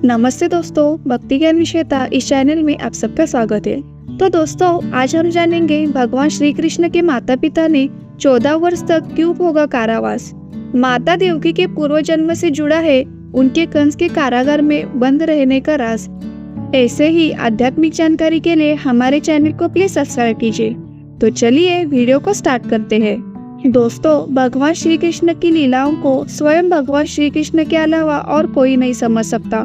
नमस्ते दोस्तों, भक्ति ज्ञान विषेता इस चैनल में आप सबका स्वागत है। तो दोस्तों, आज हम जानेंगे भगवान श्री कृष्ण के माता पिता ने 14 वर्ष तक क्यों भोगा कारावास। माता देवकी के पूर्व जन्म से जुड़ा है उनके कंस के कारागार में बंद रहने का राज। ऐसे ही आध्यात्मिक जानकारी के लिए हमारे चैनल को प्लीज सब्सक्राइब कीजिए। तो चलिए वीडियो को स्टार्ट करते हैं। दोस्तों, भगवान श्री कृष्ण की लीलाओं को स्वयं भगवान श्री कृष्ण के अलावा और कोई नहीं समझ सकता।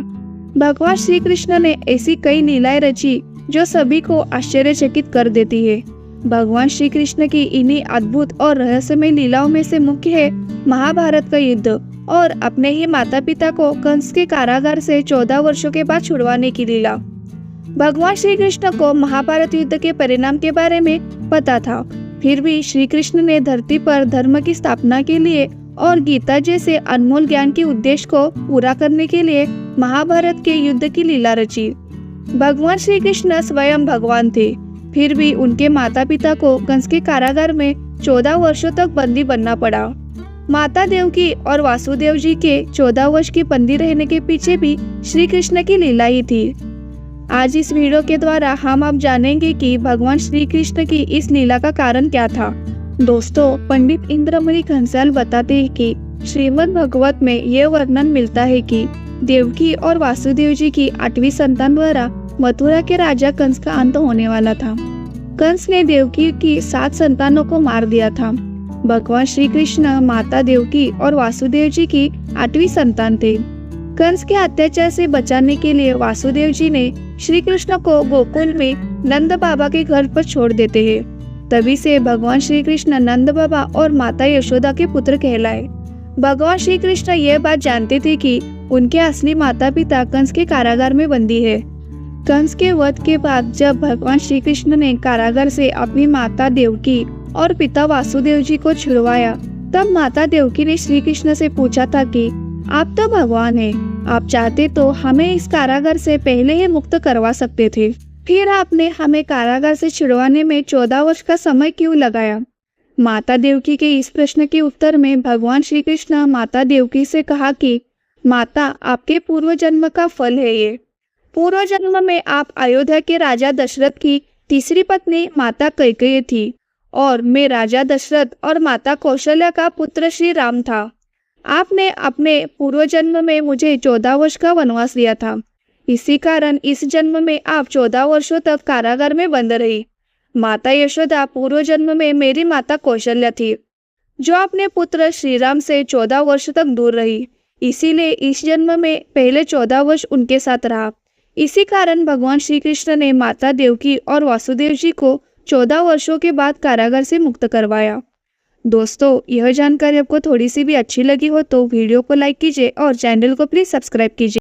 भगवान श्री कृष्ण ने ऐसी कई लीलाएं रची जो सभी को आश्चर्यचकित कर देती है। भगवान श्री कृष्ण की इन्हीं अद्भुत और रहस्यमय लीलाओं में से मुख्य है महाभारत का युद्ध और अपने ही माता पिता को कंस के कारागार से 14 वर्षों के बाद छुड़वाने की लीला। भगवान श्री कृष्ण को महाभारत युद्ध के परिणाम के बारे में पता था, फिर भी श्री कृष्ण ने धरती पर धर्म की स्थापना के लिए और गीता जैसे अनमोल ज्ञान के उद्देश्य को पूरा करने के लिए महाभारत के युद्ध की लीला रची। भगवान श्री कृष्ण स्वयं भगवान थे, फिर भी उनके माता पिता को कंस के कारागार में 14 वर्षों तक बंदी बनना पड़ा। माता देवकी और वासुदेव जी के 14 वर्ष की बंदी रहने के पीछे भी श्री कृष्ण की लीला ही थी। आज इस वीडियो के द्वारा हम अब जानेंगे कि भगवान श्री कृष्ण की इस लीला का कारण क्या था। दोस्तों, पंडित इंद्रमणि घनसाल बताते हैं कि श्रीमद् भागवत में यह वर्णन मिलता है कि देवकी और वासुदेव जी की 8वीं संतान द्वारा मथुरा के राजा कंस का अंत होने वाला था। कंस ने देवकी की 7 संतानों को मार दिया था। भगवान श्री कृष्ण माता देवकी और वासुदेव जी की 8वीं संतान थे। कंस के अत्याचार से बचाने के लिए वासुदेव जी ने श्री कृष्ण को गोकुल में नंद बाबा के घर पर छोड़ देते हैं। तभी से भगवान श्री कृष्ण नंद बाबा और माता यशोदा के पुत्र कहलाए। भगवान श्री कृष्ण यह बात जानते थे कि उनके असली माता पिता कंस के कारागार में बंदी है। कंस के वध के बाद जब भगवान श्री कृष्ण ने कारागार से अपनी माता देवकी और पिता वासुदेव जी को छुड़वाया, तब माता देवकी ने श्री कृष्ण से पूछा था कि आप तो भगवान हैं, आप चाहते तो हमें इस कारागार से पहले ही मुक्त करवा सकते थे, फिर आपने हमें कारागार से छुड़वाने में 14 वर्ष का समय क्यों लगाया। माता देवकी के इस प्रश्न के उत्तर में भगवान श्री कृष्ण माता देवकी से कहा कि माता, आपके पूर्व जन्म का फल है ये। पूर्व जन्म में आप अयोध्या के राजा दशरथ की तीसरी पत्नी माता कैकेयी थी और मैं राजा दशरथ और माता कौशल्या का पुत्र श्री राम था। आपने अपने पूर्व जन्म में मुझे 14 वर्ष का वनवास दिया था, इसी कारण इस जन्म में आप 14 वर्षों तक कारागार में बंद रही। माता यशोदा पूर्व जन्म में मेरी माता कौशल्या थी, जो अपने पुत्र श्री राम से 14 वर्ष तक दूर रही, इसीलिए इस जन्म में पहले 14 वर्ष उनके साथ रहा। इसी कारण भगवान श्री कृष्ण ने माता देवकी और वासुदेव जी को 14 वर्षों के बाद कारागार से मुक्त करवाया। दोस्तों, यह जानकारी आपको थोड़ी सी भी अच्छी लगी हो तो वीडियो को लाइक कीजिए और चैनल को प्लीज सब्सक्राइब कीजिए।